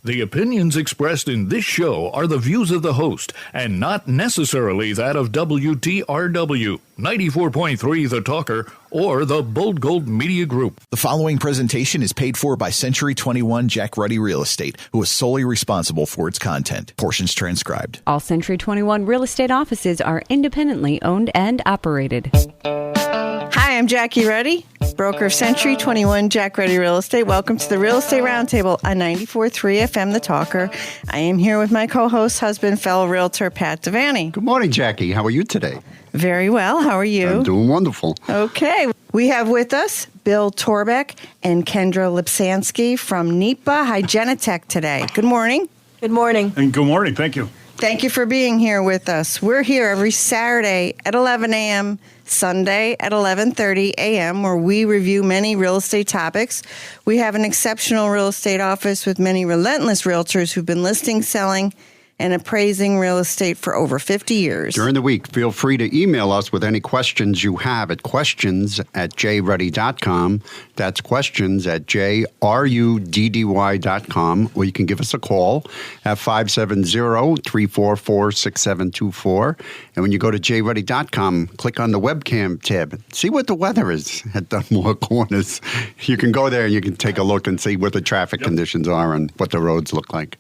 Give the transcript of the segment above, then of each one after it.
The opinions expressed in this show are the views of the host and not necessarily that of WTRW, 94.3 The Talker, or the Bold Gold Media Group. The following presentation is paid for by Century 21 Jack Ruddy Real Estate, who is solely responsible for its content. Portions transcribed. All Century 21 real estate offices are independently owned and operated. Hi, I'm Jackie Ruddy, broker of Century 21 Jack Ruddy Real Estate. Welcome to the Real Estate Roundtable on 94.3 FM The Talker. I am here with my co-host, husband, fellow realtor, Pat Devaney. Good morning, Jackie. How are you today? Very well. How are you? I'm doing wonderful. Okay. We have with us Bill Torbeck and Kendra Lipsansky from NEPA Hygienitech today. Good morning. Good morning. And good morning. Thank you. Thank you for being here with us. We're here every Saturday at 11 a.m., Sunday at 11:30 a.m., where we review many real estate topics. We have an exceptional real estate office with many relentless realtors who've been listing, selling, and appraising real estate for over 50 years. During the week, feel free to email us with any questions you have at questions@jruddy.com. That's questions@jruddy.com. Or you can give us a call at 570-344-6724. And when you go to jruddy.com, click on the webcam tab. See what the weather is at Dunmore Corners. You can go there and you can take a look and see what the traffic conditions are and what the roads look like.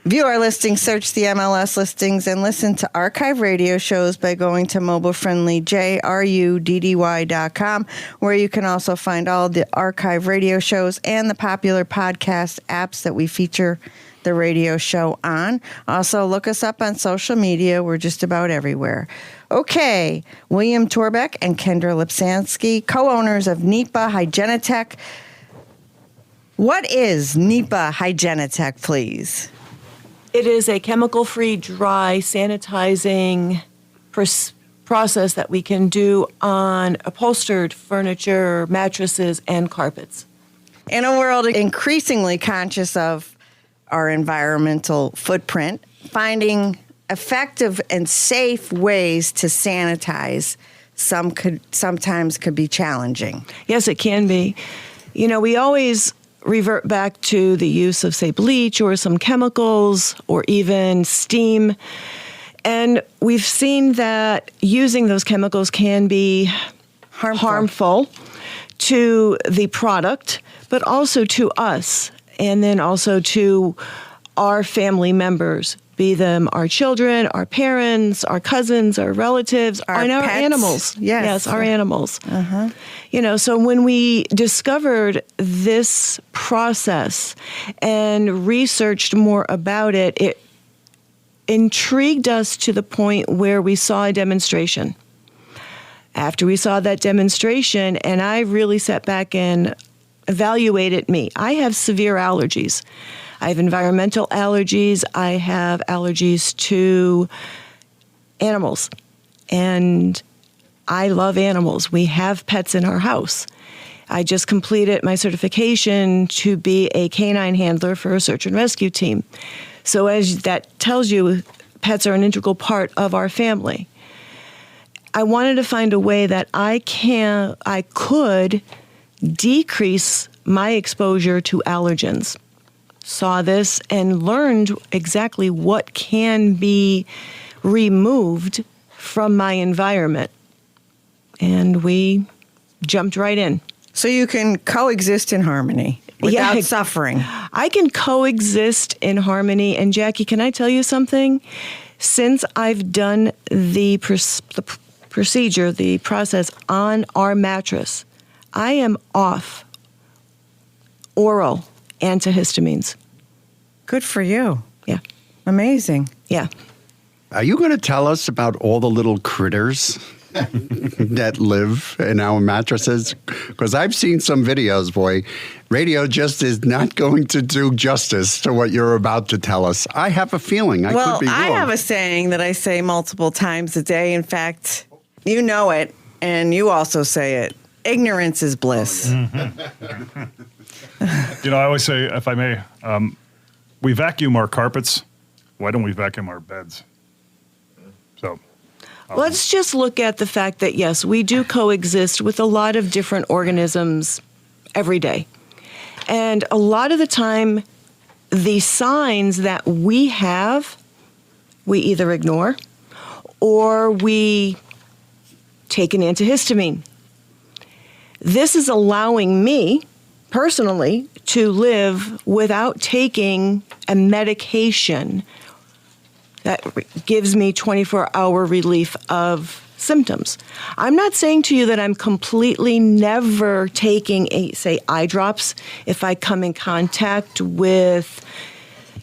View our listings, search the MLS listings, and listen to archive radio shows by going to mobile-friendly jruddy.com, where you can also find all the archive radio shows and the popular podcast apps that we feature the radio show on. Also, look us up on social media. We're just about everywhere. Okay, William Torbeck and Kendra Lipsansky, co-owners of NEPA Hygienitech. What is NEPA Hygienitech, please? It is a chemical-free, dry, sanitizing process that we can do on upholstered furniture, mattresses, and carpets. In a world increasingly conscious of our environmental footprint, finding effective and safe ways to sanitize sometimes could be challenging. Yes, it can be. You know, we always revert back to the use of, say, bleach or some chemicals or even steam. And we've seen that using those chemicals can be harmful to the product, but also to us, and then also to our family members, be them our children, our parents, our cousins, our relatives, and our animals. Yes, our animals. Uh-huh. You know, so when we discovered this process and researched more about it, it intrigued us to the point where we saw a demonstration. After we saw that demonstration, and I really sat back and evaluated me. I have severe allergies. I have environmental allergies. I have allergies to animals. And I love animals. We have pets in our house. I just completed my certification to be a canine handler for a search and rescue team. So as that tells you, pets are an integral part of our family. I wanted to find a way that I could decrease my exposure to allergens. Saw this and learned exactly what can be removed from my environment. And we jumped right in. So you can coexist in harmony without suffering. I can coexist in harmony. And Jackie, can I tell you something? Since I've done the procedure, the process on our mattress, I am off oral antihistamines. Good for you. Yeah. Amazing. Yeah. Are you going to tell us about all the little critters that live in our mattresses? Because I've seen some videos, boy. Radio just is not going to do justice to what you're about to tell us. I have a feeling I could be wrong. I have a saying that I say multiple times a day. In fact, you know it, and you also say it. Ignorance is bliss. Mm-hmm. You know, I always say, if I may, we vacuum our carpets. Why don't we vacuum our beds? So let's just look at the fact that, yes, we do coexist with a lot of different organisms every day. And a lot of the time, the signs that we have, we either ignore or we take an antihistamine. This is allowing me personally to live without taking a medication that gives me 24-hour relief of symptoms. I'm not saying to you that I'm completely never taking, say, eye drops if I come in contact with,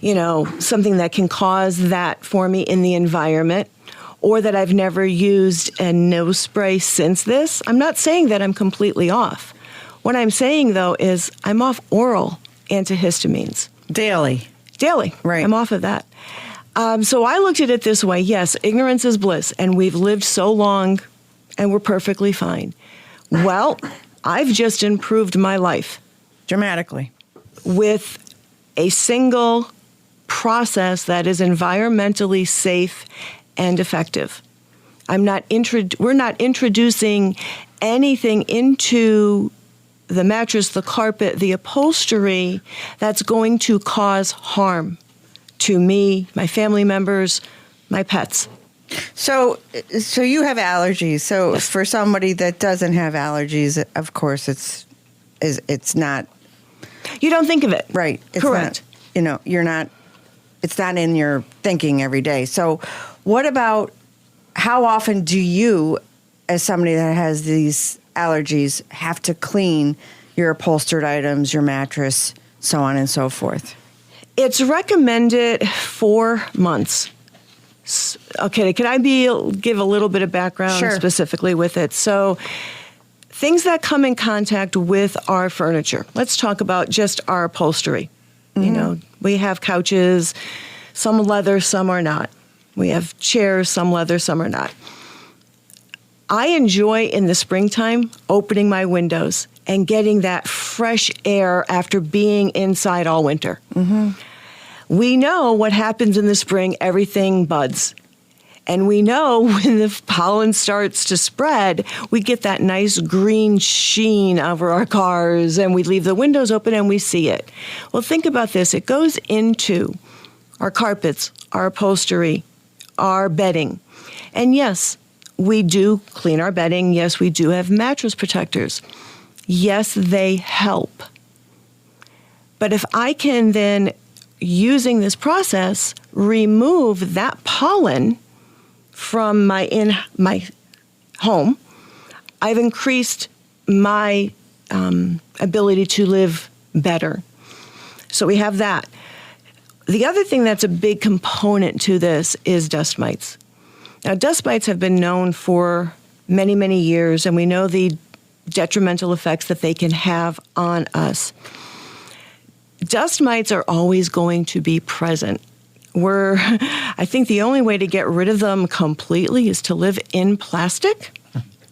something that can cause that for me in the environment, or that I've never used a nose spray since this. I'm not saying that I'm completely off. What I'm saying, though, is I'm off oral antihistamines. Daily. Right. I'm off of that. So I looked at it this way. Yes, ignorance is bliss, and we've lived so long, and we're perfectly fine. Well, I've just improved my life. Dramatically. With a single process that is environmentally safe and effective. We're not introducing anything into the mattress, the carpet, the upholstery that's going to cause harm to me, my family members, my pets. So you have allergies. So for somebody that doesn't have allergies, of course, it's not. You don't think of it, right? It's correct. Not, you're not. It's not in your thinking every day. So, what about how often do you, as somebody that has these allergies, have to clean your upholstered items, your mattress, so on and so forth? It's recommended 4 months. Okay, can I give a little bit of background specifically with it? So, things that come in contact with our furniture. Let's talk about just our upholstery. Mm-hmm. We have couches, some leather, some are not. We have chairs, some leather, some are not. I enjoy in the springtime opening my windows and getting that fresh air after being inside all winter. Mm-hmm. We know what happens in the spring, everything buds. And we know when the pollen starts to spread, we get that nice green sheen over our cars, and we leave the windows open and we see it. Well, think about this. It goes into our carpets, our upholstery, our bedding. And yes, we do clean our bedding. Yes, we do have mattress protectors. Yes, they help. But if I can then, using this process, remove that pollen from my home, I've increased my ability to live better. So we have that. The other thing that's a big component to this is dust mites. Now, dust mites have been known for many, many years, and we know the detrimental effects that they can have on us. Dust mites are always going to be present. I think the only way to get rid of them completely is to live in plastic,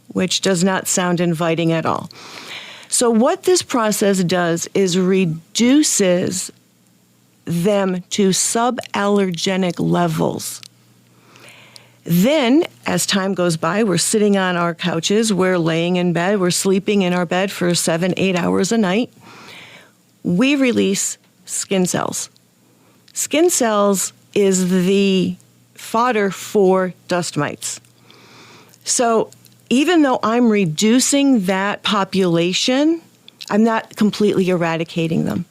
which does not sound inviting at all. So what this process does is reduces them to suballergenic levels. Then, as time goes by, we're sitting on our couches, we're laying in bed, we're sleeping in our bed for 7-8 hours a night. We release skin cells. Skin cells is the fodder for dust mites. So even though I'm reducing that population, I'm not completely eradicating them.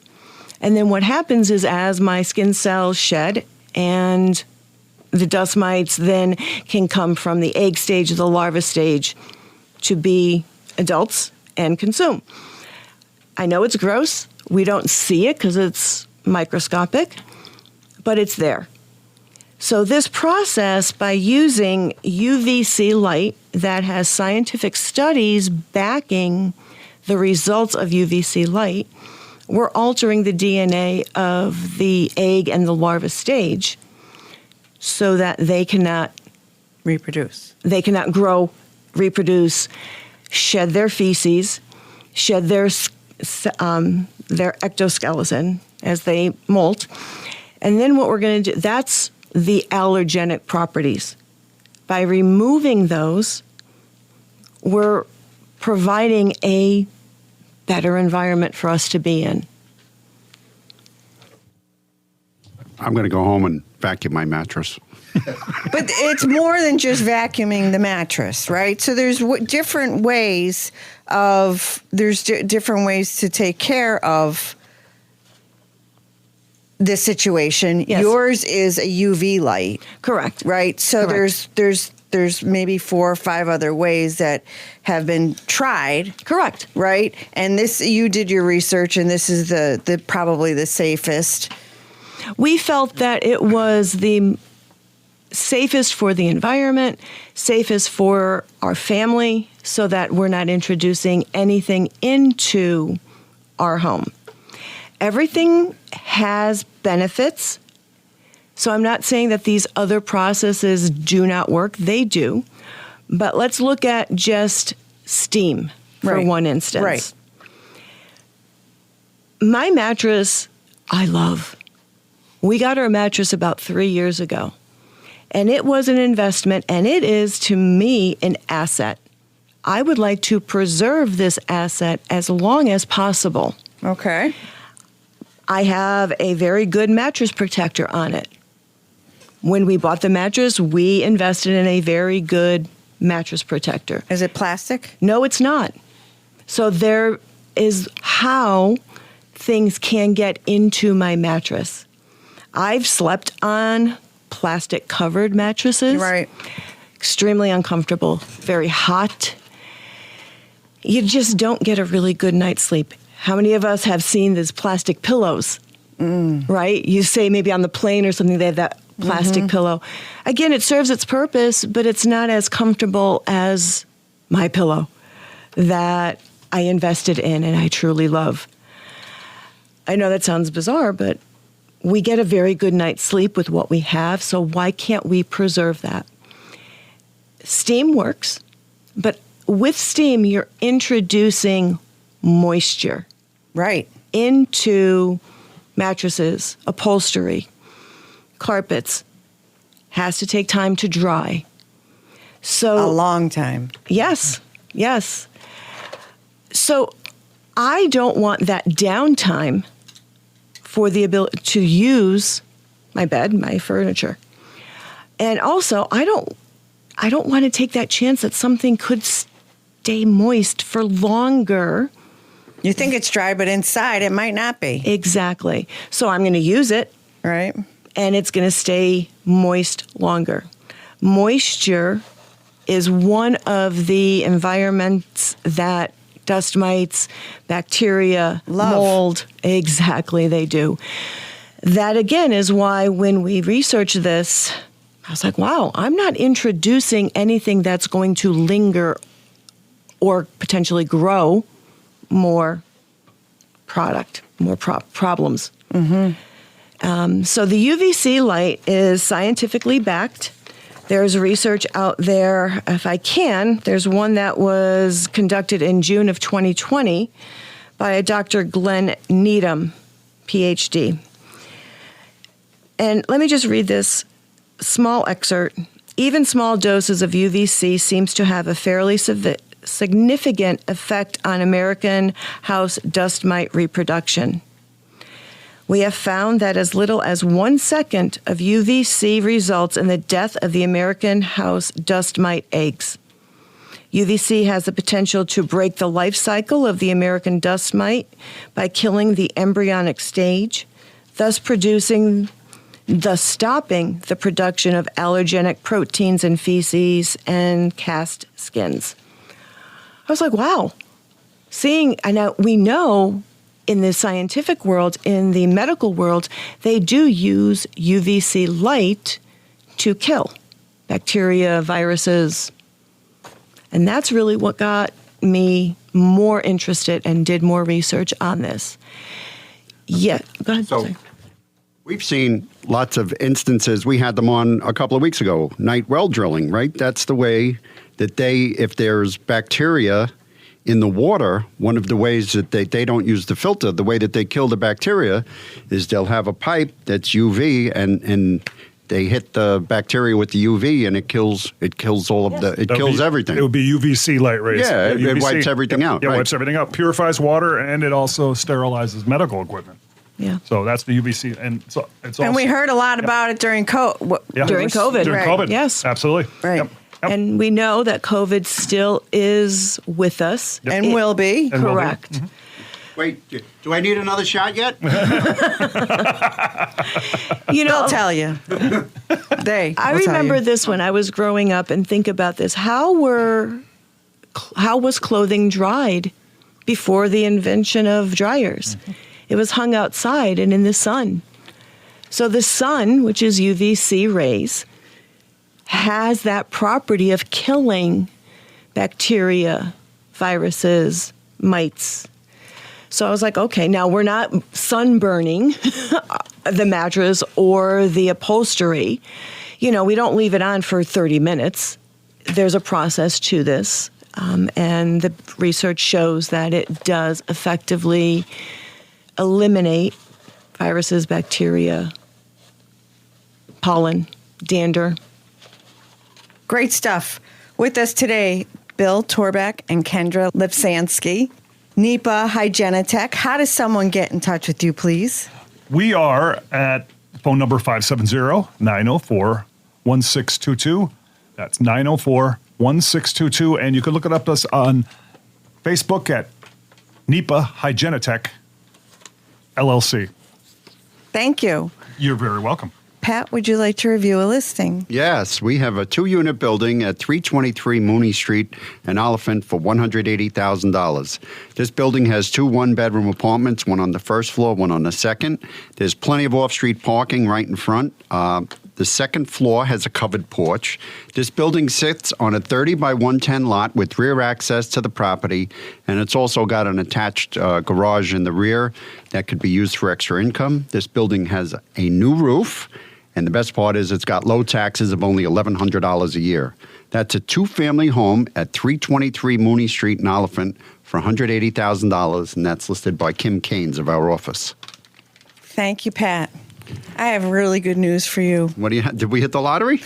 And then what happens is as my skin cells shed and the dust mites then can come from the egg stage, the larva stage, to be adults and consume. I know it's gross. We don't see it because it's microscopic, but it's there. So this process, by using UVC light that has scientific studies backing the results of UVC light, we're altering the DNA of the egg and the larva stage so that they cannot reproduce. They cannot grow, reproduce, shed their feces, shed their ectoskeleton as they molt. And then what we're going to do, that's the allergenic properties. By removing those, we're providing a better environment for us to be in. I'm going to go home and vacuum my mattress. But it's more than just vacuuming the mattress, right? So there's different ways different ways to take care of this situation. Yes. Yours is a UV light. Correct. Right? So Correct. there's maybe 4 or 5 other ways that have been tried. Correct. Right? And you did your research, and this is the probably the safest. We felt that it was the safest for the environment, safest for our family, so that we're not introducing anything into our home. Everything has benefits. So I'm not saying that these other processes do not work. They do. But let's look at just steam for one instance. Right. My mattress, I love. We got our mattress about 3 years ago. And it was an investment, and it is, to me, an asset. I would like to preserve this asset as long as possible. Okay. I have a very good mattress protector on it. When we bought the mattress, we invested in a very good mattress protector. Is it plastic? No, it's not. So there is how things can get into my mattress. I've slept on plastic covered mattresses. Right. Extremely uncomfortable, very hot. You just don't get a really good night's sleep. How many of us have seen these plastic pillows? Right? You say maybe on the plane or something, they have that plastic pillow. Again, it serves its purpose, but it's not as comfortable as my pillow that I invested in and I truly love. I know that sounds bizarre, but we get a very good night's sleep with what we have, so why can't we preserve that? Steam works, but with steam, you're introducing moisture. Right. Into mattresses, upholstery, carpets. Has to take time to dry. So A long time. Yes, yes. So I don't want that downtime for the ability to use my bed, my furniture. And also, I don't want to take that chance that something could stay moist for longer. You think it's dry, but inside it might not be. Exactly. So I'm going to use it. Right. And it's going to stay moist longer. Moisture is one of the environments that dust mites, bacteria, love. mold, exactly, they do. That, again, is why when we researched this, I was like, wow, I'm not introducing anything that's going to linger or potentially grow more product, more problems. So the UVC light is scientifically backed. There's research out there, if I can, there's one that was conducted in June of 2020 by a Dr. Glenn Needham, PhD. And let me just read this small excerpt. Even small doses of UVC seems to have a fairly significant effect on American house dust mite reproduction. We have found that as little as 1 second of UVC results in the death of the American house dust mite eggs. UVC has the potential to break the life cycle of the American dust mite by killing the embryonic stage, thus stopping the production of allergenic proteins in feces and cast skins. I was like, wow. We know in the scientific world, in the medical world, they do use UVC light to kill bacteria, viruses. And that's really what got me more interested and did more research on this. Yeah, go ahead. So we've seen lots of instances. We had them on a couple of weeks ago, night well drilling, right? That's the way that if there's bacteria in the water, one of the ways that they don't use the filter, the way that they kill the bacteria is they'll have a pipe that's UV and they hit the bacteria with the UV and it kills all of everything. It would be UVC light rays. Yeah, UVC, it wipes everything out. Yeah, right. wipes everything out, purifies water, and it also sterilizes medical equipment. Yeah. So that's the UVC, and so it's also, And we heard a lot about it during COVID. Yeah. During COVID. During Right. COVID, Yes. absolutely, Right. Yep. Yep. And we know that COVID still is with us. And will be. And will be. Correct. Mm-hmm. Wait, do I need another shot yet? You know, They'll tell you. I will tell remember you. this when I was growing up, and think about this. How was clothing dried before the invention of dryers? It was hung outside and in the sun. So the sun, which is UVC rays, has that property of killing bacteria, viruses, mites. So I was like, okay, now we're not sunburning the mattress or the upholstery. You know, we don't leave it on for 30 minutes. There's a process to this. And the research shows that it does effectively eliminate viruses, bacteria, pollen, dander. Great stuff. With us today, Bill Torbeck and Kendra Lipsansky, NEPA Hygienitech. How does someone get in touch with you, please? We are at phone number 570-904-1622. That's 904-1622. And you can look it up us on Facebook at NEPA Hygienitech LLC. Thank you. You're very welcome. Pat, would you like to review a listing? Yes, we have a 2-unit building at 323 Mooney Street in Oliphant for $180,000. This building has 2 one-bedroom apartments, one on the first floor, one on the second. There's plenty of off-street parking right in front. The second floor has a covered porch. This building sits on a 30 by 110 lot with rear access to the property, and it's also got an attached garage in the rear that could be used for extra income. This building has a new roof, and the best part is it's got low taxes of only $1,100 a year. That's a 2-family home at 323 Mooney Street in Oliphant for $180,000, and that's listed by Kim Keynes of our office. Thank you, Pat. I have really good news for you. What do you? Did we hit the lottery?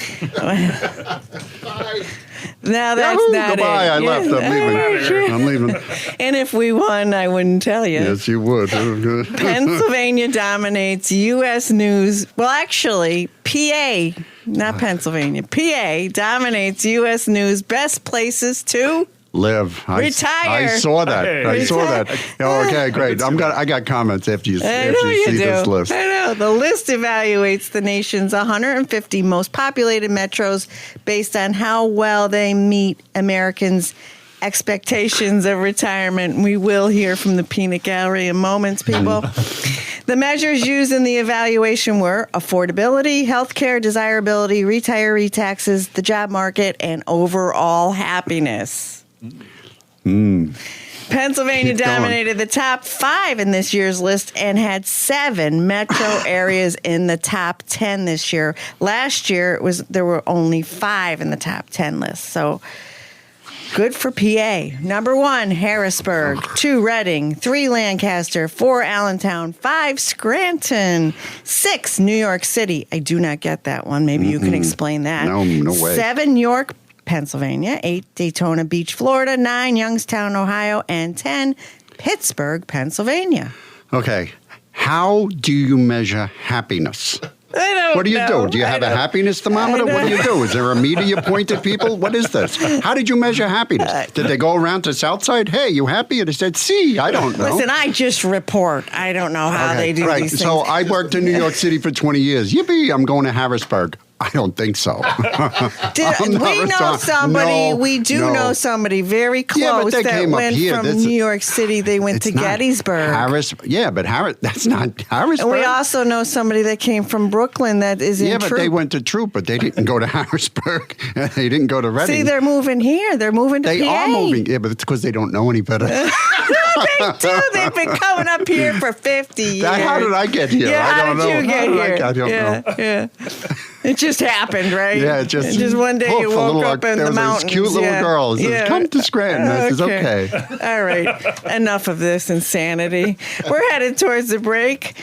No, that's Yahoo! not Goodbye. it. I left. I'm leaving. I'm leaving. And if we won, I wouldn't tell you. Yes, you would. Pennsylvania dominates U.S. news. Well, actually, PA, not Pennsylvania. PA dominates U.S. news best places to Live. retire. I saw that. Hey. I saw that. Oh, okay, great. I got comments after you, I know you see do. this list. I know. The list evaluates the nation's 150 most populated metros based on how well they meet Americans' expectations of retirement. We will hear from the peanut gallery in moments, people. The measures used in the evaluation were affordability, healthcare, desirability, retiree taxes, the job market, and overall happiness. Pennsylvania Keep going. dominated the top 5 in this year's list and had 7 metro areas in the top 10 this year. Last year, there were only 5 in the top 10 list. So good for PA. Number 1, Harrisburg. 2, Reading. 3, Lancaster. 4, Allentown. 5, Scranton. 6, New York City. I do not get that one. Maybe you can explain that. No way. 7, York, Pennsylvania. 8, Daytona Beach, Florida. 9, Youngstown, Ohio. And 10, Pittsburgh, Pennsylvania. Okay. How do you measure happiness? I don't What do you know. do? Do you have I a don't- happiness thermometer? What do you do? Is there a meter you point at people? What is this? How did you measure happiness? Did they go around to Southside? Hey, you happy? And they said, see, I don't know. Listen, I just report. I don't know how they do right. these things. So I worked in New York City for 20 years. Yippee, I'm going to Harrisburg. I don't think so. I'm not we know somebody. No, we do no. know somebody very close Yeah, but they that came up went here. from This- New York City. They went to It's not Gettysburg. Yeah, but that's not Harrisburg. And we also know somebody that came from Brooklyn that is in Yeah, but Troop. they went to Troop, but they didn't go to Harrisburg. They didn't go to Reading. See, they're moving here. They're moving to They PA. are moving. Yeah, but it's because they don't know any better. They do. They've been coming up here for 50 years. How did I get here? Yeah, I how don't did know. you get How did here? I don't know. Yeah. It just happened, right? Yeah, it just one day you poof, a woke little, up in there the was mountains. this cute little girl. It says, Yeah. come to Scranton. I says, okay. All right. Enough of this insanity. We're headed towards the break.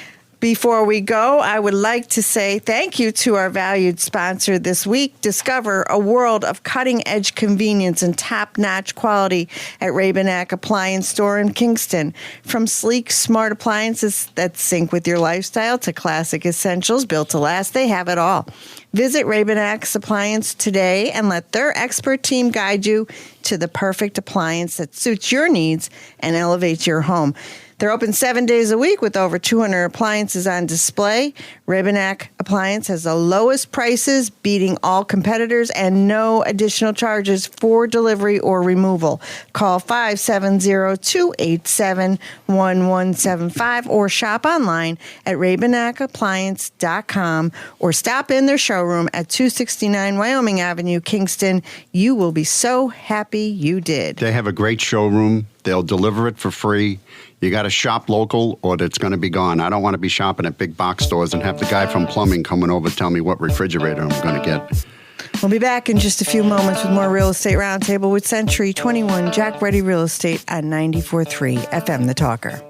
Before we go, I would like to say thank you to our valued sponsor this week. Discover a world of cutting-edge convenience and top-notch quality at Rabenack Appliance Store in Kingston. From sleek, smart appliances that sync with your lifestyle to classic essentials built to last, they have it all. Visit Rabenack's Appliance today and let their expert team guide you to the perfect appliance that suits your needs and elevates your home. They're open 7 days a week with over 200 appliances on display. Rabenack Appliance has the lowest prices, beating all competitors, and no additional charges for delivery or removal. Call 570-287-1175 or shop online at rabenackappliance.com or stop in their showroom at 269 Wyoming Avenue, Kingston. You will be so happy you did. They have a great showroom. They'll deliver it for free. You got to shop local or it's going to be gone. I don't want to be shopping at big box stores and have the guy from plumbing coming over tell me what refrigerator I'm going to get. We'll be back in just a few moments with more Real Estate Roundtable with Century 21 Jack Ready Real Estate on 94.3 FM The Talker.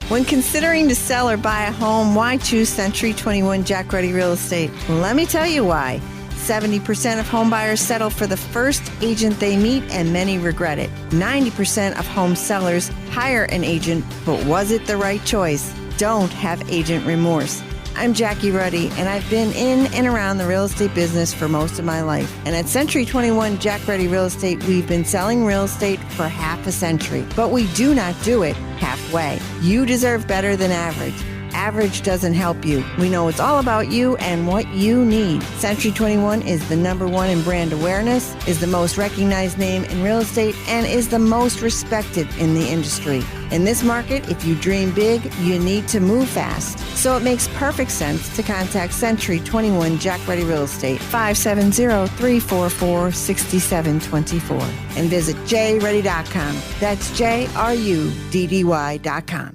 When considering to sell or buy a home, why choose Century 21 Jack Ready Real Estate? Let me tell you why. 70% of home buyers settle for the first agent they meet, and many regret it. 90% of home sellers hire an agent, but was it the right choice? Don't have agent remorse. I'm Jackie Ruddy, and I've been in and around the real estate business for most of my life. And at Century 21 Jack Ready Real Estate, we've been selling real estate for half a century. But we do not do it halfway. You deserve better than average. Average doesn't help you. We know it's all about you and what you need. Century 21 is the #1 in brand awareness, is the most recognized name in real estate, and is the most respected in the industry. In this market, if you dream big, you need to move fast. So it makes perfect sense to contact Century 21 Jack Ready Real Estate, 570-344-6724, and visit jruddy.com. That's JRUDDY.com.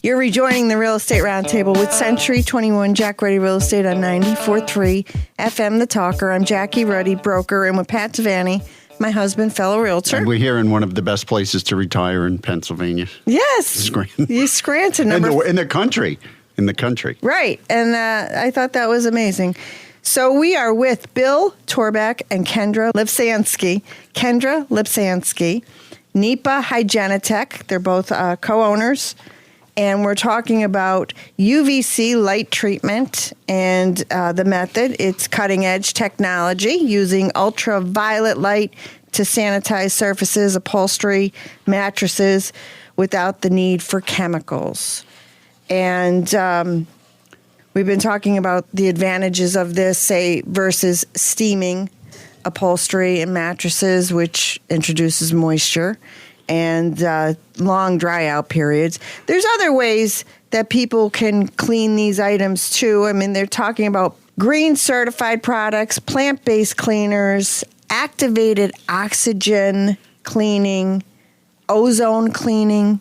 You're rejoining the Real Estate Roundtable with Century 21 Jack Ready Real Estate on 94.3 FM The Talker. I'm Jackie Ruddy, broker, and with Pat Devaney, my husband, fellow realtor. And we're here in one of the best places to retire in Pennsylvania. Yes. Scranton. Scranton. In the country. In the country. Right. And I thought that was amazing. So we are with Bill Torbeck and Kendra Lipsansky. Kendra Lipsansky, NEPA Hygienitech. They're both co-owners. And we're talking about UVC light treatment and the method. It's cutting-edge technology using ultraviolet light to sanitize surfaces, upholstery, mattresses without the need for chemicals. And we've been talking about the advantages of this, say, versus steaming upholstery and mattresses, which introduces moisture and long dry out periods. There's other ways that people can clean these items too. I mean, they're talking about green certified products, plant-based cleaners, activated oxygen cleaning, ozone cleaning.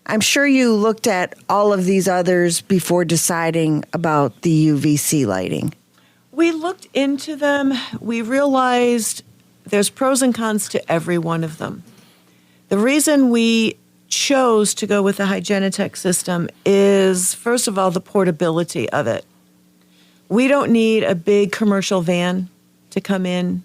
I'm sure you looked at all of these others before deciding about the UVC lighting. We looked into them. We realized there's pros and cons to every one of them. The reason we chose to go with the Hygienitech system is, first of all, the portability of it. We don't need a big commercial van to come in.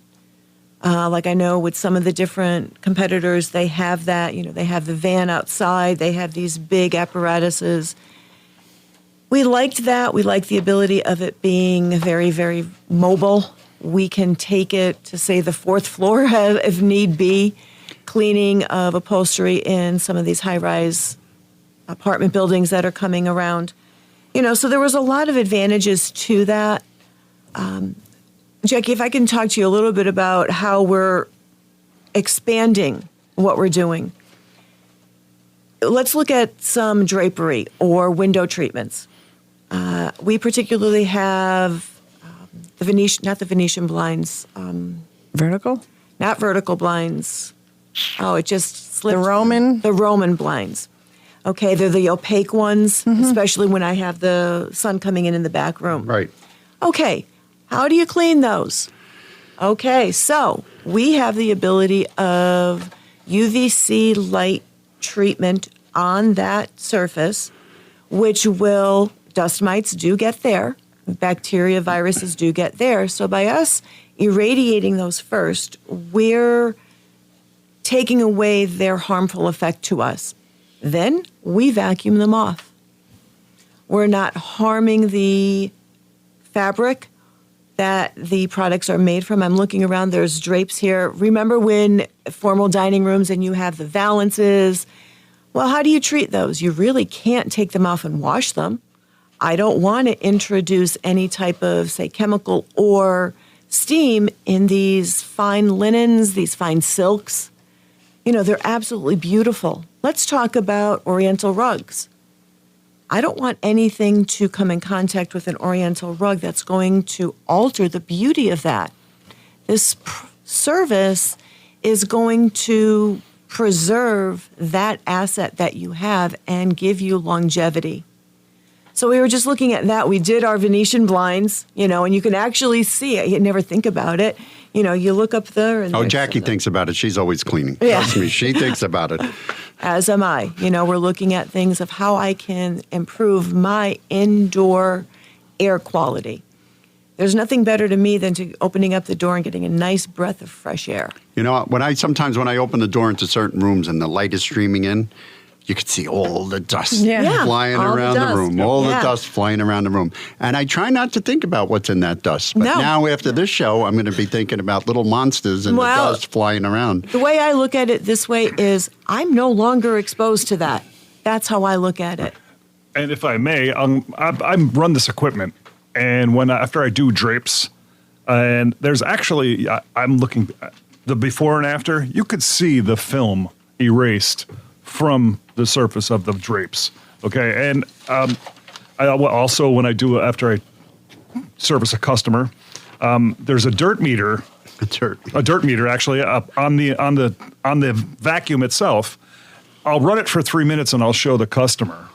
Like I know with some of the different competitors, they have that. You know, they have the van outside. They have these big apparatuses. We liked that. We liked the ability of it being very, very mobile. We can take it to, say, the 4th floor if need be. Cleaning of upholstery in some of these high-rise apartment buildings that are coming around. You know, so there was a lot of advantages to that. Jackie, if I can talk to you a little bit about how we're expanding what we're doing. Let's look at some drapery or window treatments. We particularly have the Venetian, not the Venetian blinds. Vertical? Not vertical blinds. Oh, it just slipped. The Roman? The Roman blinds. Okay, they're the opaque ones, especially when I have the sun coming in the back room. Right. Okay, how do you clean those? Okay, so we have the ability of UVC light treatment on that surface, which dust mites do get there, bacteria, viruses do get there. So by us irradiating those first, we're taking away their harmful effect to us. Then we vacuum them off. We're not harming the fabric that the products are made from. I'm looking around, there's drapes here. Remember when formal dining rooms and you have the valances? Well, how do you treat those? You really can't take them off and wash them. I don't want to introduce any type of, say, chemical or steam in these fine linens, these fine silks. They're absolutely beautiful. Let's talk about Oriental rugs. I don't want anything to come in contact with an Oriental rug that's going to alter the beauty of that. This service is going to preserve that asset that you have and give you longevity. So we were just looking at that. We did our Venetian blinds, and you can actually see it. You never think about it. You look up there. And Jackie thinks about it. She's always cleaning. Yeah. Trust me, she thinks about it. As am I. We're looking at things of how I can improve my indoor air quality. There's nothing better to me than to opening up the door and getting a nice breath of fresh air. Sometimes when I open the door into certain rooms and the light is streaming in, you could see all the dust flying around the room, all the dust flying around the room. And I try not to think about what's in that dust. But now after this show, I'm going to be thinking about little monsters and the dust flying around. The way I look at it this way is I'm no longer exposed to that. That's how I look at it. And if I may, I run this equipment. And after I do drapes, and there's actually, I'm looking at the before and after, you could see the film erased from the surface of the drapes. Okay. And I also, when I do, after I service a customer, there's a dirt meter. A dirt meter actually on the vacuum itself. I'll run it for 3 minutes and I'll show the customer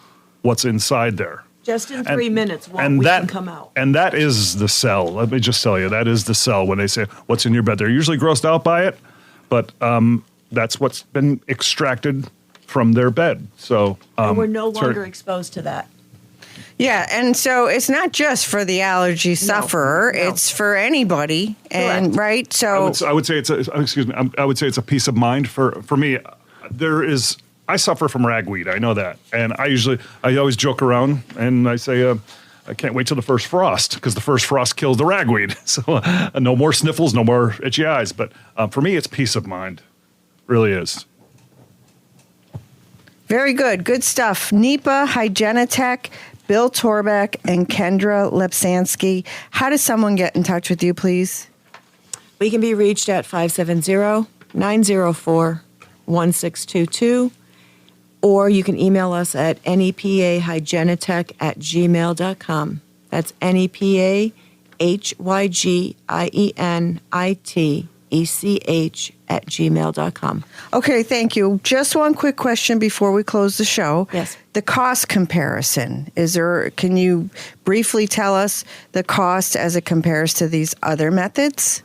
what's inside there. Just in 3 minutes, can come out. And that is the sell. Let me just tell you, that is the sell when they say, what's in your bed? They're usually grossed out by it, but that's what's been extracted from their bed. So and we're no longer exposed to that. Yeah, and so it's not just for the allergy sufferer; it's for anybody. And right, so I would say it's I would say it's a peace of mind for me. I suffer from ragweed. I know that, and I always joke around and I say I can't wait till the first frost because the first frost kills the ragweed. So no more sniffles, no more itchy eyes. But for me, it's peace of mind. Really is. Very good. Good stuff. NEPA, Hygienitech, Bill Torbeck, and Kendra Lepsansky. How does someone get in touch with you, please? We can be reached at 570-904-1622, or you can email us at nepahygienitech@gmail.com. That's nepahygienitech@gmail.com. Okay, thank you. Just one quick question before we close the show. Yes. The cost comparison. Can you briefly tell us the cost as it compares to these other methods?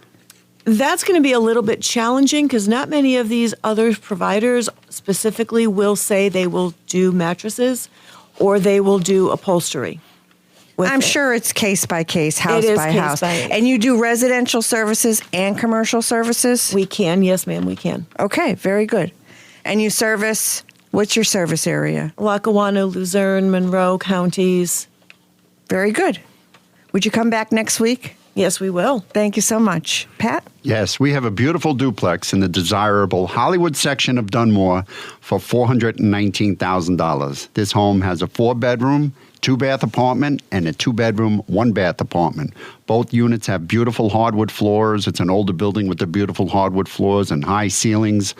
That's going to be a little bit challenging because not many of these other providers specifically will say they will do mattresses or they will do upholstery. I'm sure it's case by case, house by house. And you do residential services and commercial services? We can. Yes, ma'am, we can. Okay, very good. And you service, what's your service area? Lackawanna, Luzerne, Monroe counties. Very good. Would you come back next week? Yes, we will. Thank you so much. Pat? Yes, we have a beautiful duplex in the desirable Hollywood section of Dunmore for $419,000. This home has a 4-bedroom, 2-bath apartment and a 2-bedroom, 1-bath apartment. Both units have beautiful hardwood floors. It's an older building with the beautiful hardwood floors and high ceilings.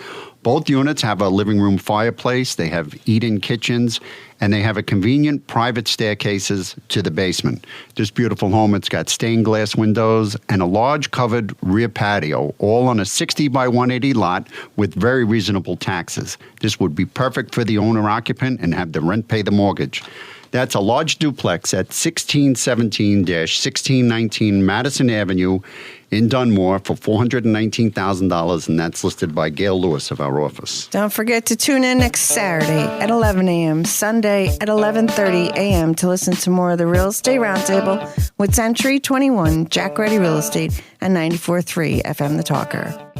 Both units have a living room fireplace. They have eat-in kitchens, and they have a convenient private staircases to the basement. This beautiful home, it's got stained glass windows and a large covered rear patio, all on a 60 by 180 lot with very reasonable taxes. This would be perfect for the owner-occupant and have the rent pay the mortgage. That's a large duplex at 1617-1619 Madison Avenue in Dunmore for $419,000, and that's listed by Gail Lewis of our office. Don't forget to tune in next Saturday at 11 a.m., Sunday at 11:30 a.m. to listen to more of the Real Estate Roundtable with Century 21 Jack Ready Real Estate and 94.3 FM The Talker.